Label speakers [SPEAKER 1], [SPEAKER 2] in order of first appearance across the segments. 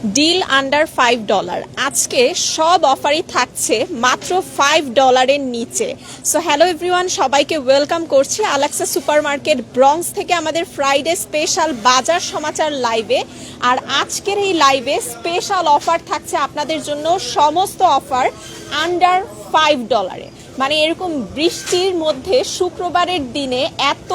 [SPEAKER 1] Deal under $5। আজকে সব অফারই থাকছে মাত্র $5 নিচে। সো হ্যালো এভরিওয়ান, সবাইকে ওয়েলকাম করছি আলাক্সা সুপার মার্কেট ব্রঙ্কস থেকে আমাদের ফ্রাইডে স্পেশাল বাজার সমাচার লাইভে। আর আজকের এই লাইভে স্পেশাল অফার থাকছে আপনাদের জন্য, সমস্ত অফার আন্ডার $5। মানে এরকম বৃষ্টির মধ্যে শুক্রবারের দিনে এত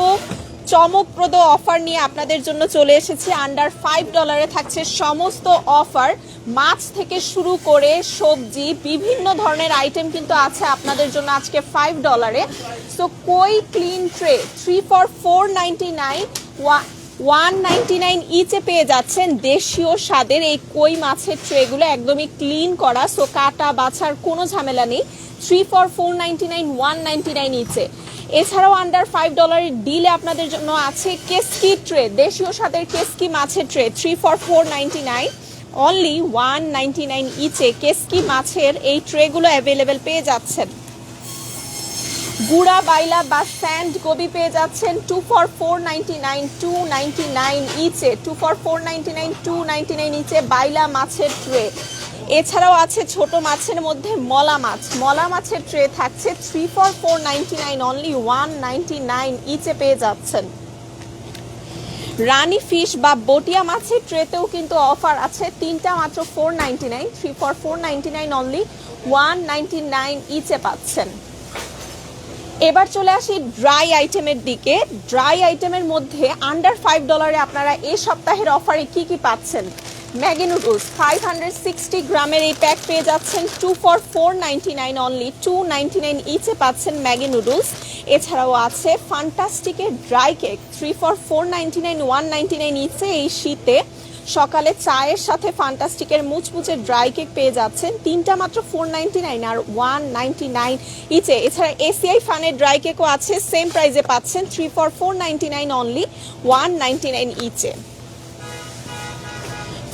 [SPEAKER 1] চমকপ্রদ অফার নিয়ে আপনাদের জন্য চলে এসেছি। আন্ডার $5 থাকছে সমস্ত অফার, মাছ থেকে শুরু করে সবজি বিভিন্ন ধরনের আইটেম কিন্তু আছে আপনাদের জন্য আজকে $5। সো কই ক্লিন ট্রে 3 for $4.99, $1.99 ইচে পেয়ে যাচ্ছেন দেশীয় স্বাদের এই কই মাছের ট্রেগুলো একদমই ক্লিন করা, সো কাটা বাছার কোনো ঝামেলা নেই। 3 for $4.99, $1.99 ইচে। এছাড়াও আন্ডার $5 ডিলে আপনাদের জন্য আছে কেসকি ট্রে, দেশীয় স্বাদের কেসকি মাছের ট্রে 3 for $4.99, অনলি $1.99 ইচে কেসকি মাছের এই ট্রেগুলো অ্যাভেলেবেল পেয়ে যাচ্ছেন। গুড়া বাইলা বা স্যান্ড গোবি পেয়ে যাচ্ছেন 2 for $4.99, $2.99 ইচে। 2 for $4.99, $2.99 ইচে বাইলা মাছের ট্রে। এছাড়াও আছে ছোট মাছের মধ্যে মলা মাছের ট্রে থাকছে 3 for $4.99, অনলি $1.99 ইচে পেয়ে যাচ্ছেন। রানী ফিশ বা বটিয়া মাছের ট্রেতেও কিন্তু অফার আছে, তিনটা মাত্র $4.99, 3 for $4.99, অনলি $1.99 ইচে পাচ্ছেন। এবার চলে আসি ড্রাই আইটেমের দিকে। ড্রাই আইটেমের মধ্যে আন্ডার $5 আপনারা এই সপ্তাহের অফারে কি কি পাচ্ছেন? ম্যাগি নুডলস 560 গ্রামের এই প্যাক পেয়ে যাচ্ছেন 2 for $4.99, অনলি $2.99 ইচে পাচ্ছেন ম্যাগি নুডলস। এছাড়াও আছে ফান্টাস্টিকের ড্রাই কেক 3 for $4.99, $1.99 ইচে। এই শীতে সকালে চায়ের সাথে ফান্টাস্টিকের মুচমুচে ড্রাই কেক পেয়ে যাচ্ছেন, তিনটা মাত্র $4.99 আর $1.99 ইচে। এছাড়া এসিআই ফানের ড্রাই কেকও আছে, সেম প্রাইসে পাচ্ছেন 3 for $4.99, অনলি $1.99 ইচে।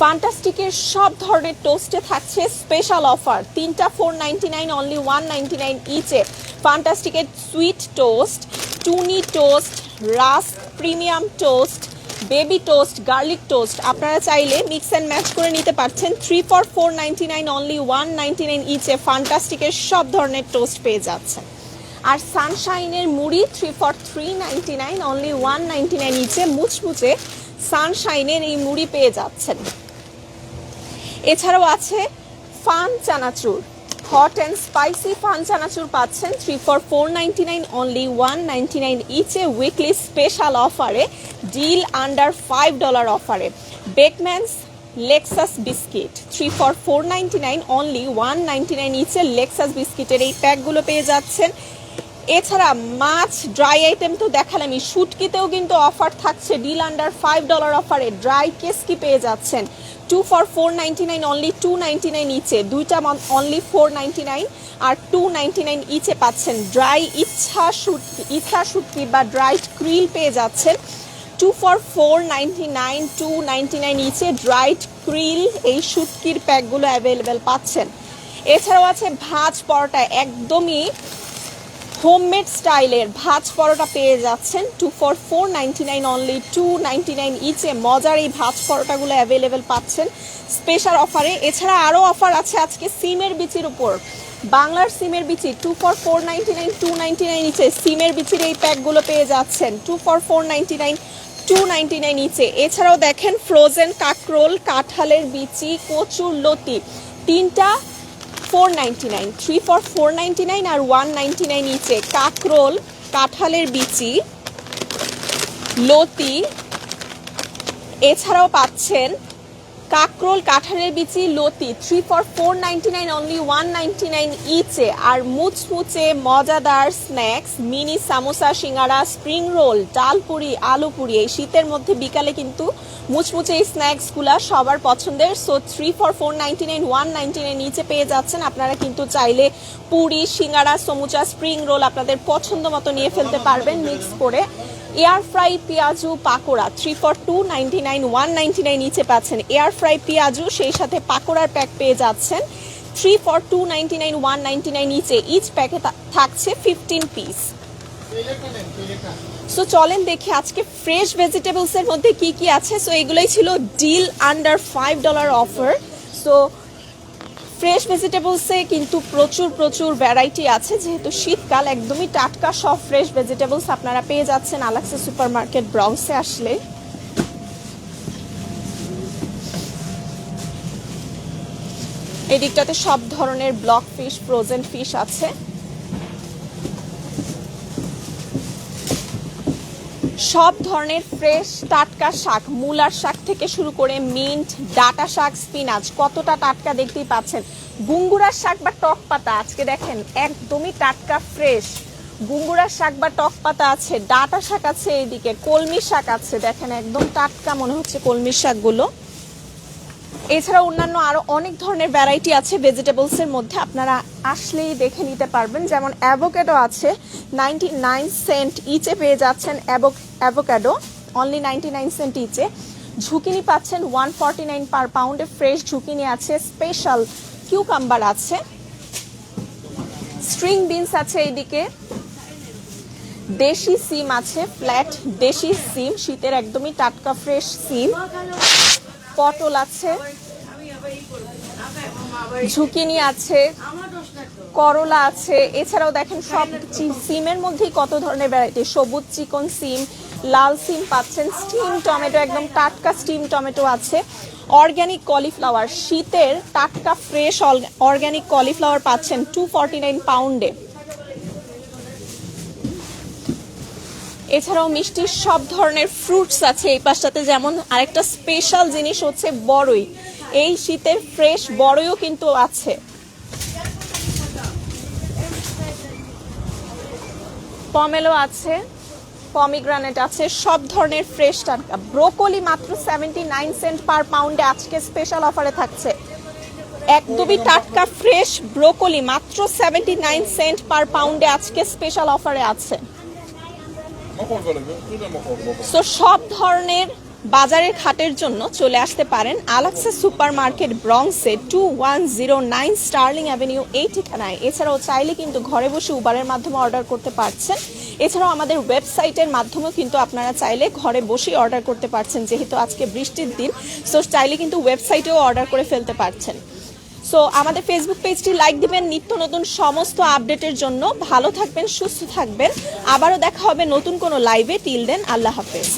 [SPEAKER 1] ফান্টাস্টিকের সব ধরনের টোস্টে থাকছে স্পেশাল অফার, তিনটা $4.99, অনলি $1.99 ইচে। ফান্টাস্টিকের সুইট টোস্ট, টুনি toast, rusk premium toast, baby toast, garlic toast আপনারা চাইলে মিক্স অ্যান্ড ম্যাচ করে নিতে পারছেন। 3 for $4.99, অনলি $1.99 ইচে ফান্টাস্টিকের সব ধরনের টোস্ট পেয়ে যাচ্ছেন। আর সানশাইনের মুড়ি 3 for $3.99, অনলি $1.99 ইচে মুচমুচে সানশাইনের এই মুড়ি পেয়ে যাচ্ছেন। এছাড়াও আছে fun chanachur, hot and spicy fun chanachur পাচ্ছেন 3 for $4.99, অনলি $1.99 ইচে উইকলি স্পেশাল অফারে, ডিল আন্ডার $5 অফারে। Bakeman's Lexus biscuit 3 for $4.99, only $1.99 ইচে লেক্সাস বিস্কিটের এই প্যাকগুলো পেয়ে যাচ্ছেন। এছাড়া মাছ ড্রাই আইটেম তো দেখালামই, শুটকিতেও কিন্তু অফার থাকছে ডিল আন্ডার $5 অফারে। ড্রাই কেসকি পেয়ে যাচ্ছেন 2 for $4.99, অনলি $2.99 ইচে, দুইটা অনলি $4.99 আর $2.99 ইচে পাচ্ছেন। ড্রাই ইচ্ছা শুটকি বা ড্রাই ক্রিল পেয়ে যাচ্ছেন 2 for $4.99, $2.99 ইচে ড্রাইড ক্রিল এই শুটকির প্যাকগুলো অ্যাভেলেবেল পাচ্ছেন। এছাড়াও আছে ভাজ পরোটা, একদমই হোমমেড স্টাইলের ভাজ পরোটা পেয়ে যাচ্ছেন 2 for $4.99, অনলি $2.99 ইচে। মজার এই ভাজ পরোটাগুলো অ্যাভেলেবেল পাচ্ছেন স্পেশাল অফারে। এছাড়া আরও অফার আছে আজকে সিমের বিচির উপর, বাংলার সিমের বিচি 2 for $4.99, $2.99 ইচে সিমের বিচির এই প্যাকগুলো পেয়ে যাচ্ছেন 2 for $4.99, $2.99 ইচে। এছাড়াও দেখেন ফ্রোজেন কাকরোল, কাঁঠালের বিচি, কচুর লতি, তিনটা $4.99, 3 for $4.99 আর $1.99 ইচে। কাকরোল, কাঁঠালের বিচি, লতি, এছাড়াও পাচ্ছেন কাকরোল, কাঁঠালের বিচি, লতি 3 for $4.99, অনলি $1.99 ইচে। আর মুচমুচে মজাদার স্ন্যাক্স মিনি সামোসা, সিঙ্গারা, স্প্রিং রোল, ডালপুরি, আলুপুরি, এই শীতের মধ্যে বিকালে কিন্তু মুচমুচে এই স্ন্যাক্সগুলা সবার পছন্দের। সো 3 for $4.99, $1.99 নিচে পেয়ে যাচ্ছেন। আপনারা কিন্তু চাইলে পুরি, সিঙ্গারা, সমুচা, স্প্রিং রোল আপনাদের পছন্দ মতো নিয়ে ফেলতে পারবেন মিক্স করে। এয়ার ফ্রাই পেঁয়াজু পাকোড়া 3 for $2.99, $1.99 নিচে পাচ্ছেন এয়ার ফ্রাই পেঁয়াজু, সেই সাথে পাকোড়ার প্যাক পেয়ে যাচ্ছেন 3 for $2.99, $1.99 নিচে। ইচ প্যাকে থাকছে 15 পিস। সো চলেন দেখি আজকে ফ্রেশ ভেজিটেবলসের মধ্যে কি কি আছে। সো এগুলোই ছিল deal under $5 offer. So fresh ভেজিটেবলসে কিন্তু প্রচুর ভ্যারাইটি আছে, যেহেতু শীতকাল একদমই টাটকা সব ফ্রেশ ভেজিটেবলস আপনারা পেয়ে যাচ্ছেন আলাক্সা সুপার মার্কেট ব্রঙ্কসে আসলে। এই দিকটাতে সব ধরনের ব্লক ফিশ, ফ্রোজেন ফিশ আছে। সব ধরনের ফ্রেশ টাটকা শাক, মূলার শাক থেকে শুরু করে মিন্ট, ডাটা শাক, স্পিনাচ, কতটা টাটকা দেখতেই পাচ্ছেন। গুঙ্গুরার শাক বা টক পাতা আজকে দেখেন একদমই টাটকা ফ্রেশ। গুঙ্গুরার শাক বা টক পাতা আছে, ডাটা শাক আছে, এইদিকে কলমি শাক আছে, দেখেন একদম টাটকা মনে হচ্ছে কলমি শাকগুলো। এছাড়া অন্যান্য আরো অনেক ধরনের ভ্যারাইটি আছে ভেজিটেবলসের মধ্যে, আপনারা আসলেই দেখে নিতে পারবেন। যেমন অ্যাভোকাডো আছে 99 সেন্ট ইচে পেয়ে যাচ্ছেন অ্যাভোকাডো, অনলি 99 সেন্ট ইচে। ঝুকিনি পাচ্ছেন 149 পার পাউন্ডে, ফ্রেশ ঝুকিনি আছে, স্পেশাল কিউকাম্বার আছে, স্ট্রিং বিনস আছে, এইদিকে দেশি সিম আছে, ফ্ল্যাট দেশি সিম, শীতের একদমই টাটকা ফ্রেশ সিম, পটল আছে, ঝুকিনি আছে, করলা আছে। এছাড়াও দেখেন সব সিমের মধ্যেই কত ধরনের ভ্যারাইটি, সবুজ চিকন সিম, লাল সিম পাচ্ছেন, স্টিম টমেটো, একদম টাটকা স্টিম টমেটো আছে, অর্গ্যানিক কলিফ্লাওয়ার, শীতের টাটকা ফ্রেশ অর্গ্যানিক কলিফ্লাওয়ার পাচ্ছেন 249 পাউন্ডে। এছাড়াও মিষ্টির সব ধরনের ফ্রুটস আছে এই পাশটাতে। যেমন আরেকটা স্পেশাল জিনিস হচ্ছে বড়ই, এই শীতের ফ্রেশ বড়ইও কিন্তু আছে। পমেলো আছে, পমিগ্রানেট আছে, সব ধরনের ফ্রেশ টাটকা। ব্রোকলি মাত্র 79 সেন্ট পার পাউন্ডে আজকে স্পেশাল অফারে থাকছে। একদমই টাটকা ফ্রেশ ব্রোকলি মাত্র 79 সেন্ট পার পাউন্ডে আজকে স্পেশাল অফারে আছে। তো সব ধরনের বাজারের ঘাটের জন্য চলে আসতে পারেন আলাক্সা সুপার মার্কেট ব্রঙ্কসে 2109 স্টার্লিং অ্যাভিনিউ এই ঠিকানায়। এছাড়াও চাইলে কিন্তু ঘরে বসে উবারের মাধ্যমে অর্ডার করতে পারছেন। এছাড়াও আমাদের ওয়েবসাইটের মাধ্যমেও কিন্তু আপনারা চাইলে ঘরে বসেই অর্ডার করতে পারছেন, যেহেতু আজকে বৃষ্টির দিন। সো চাইলে কিন্তু ওয়েবসাইটেও অর্ডার করে ফেলতে পারছেন। সো আমাদের ফেসবুক পেজটি লাইক দিবেন নিত্য নতুন সমস্ত আপডেটের জন্য। ভালো থাকবেন, সুস্থ থাকবেন, আবারও দেখা হবে নতুন কোনো লাইভে। টিল দেন, আল্লাহ হাফেজ।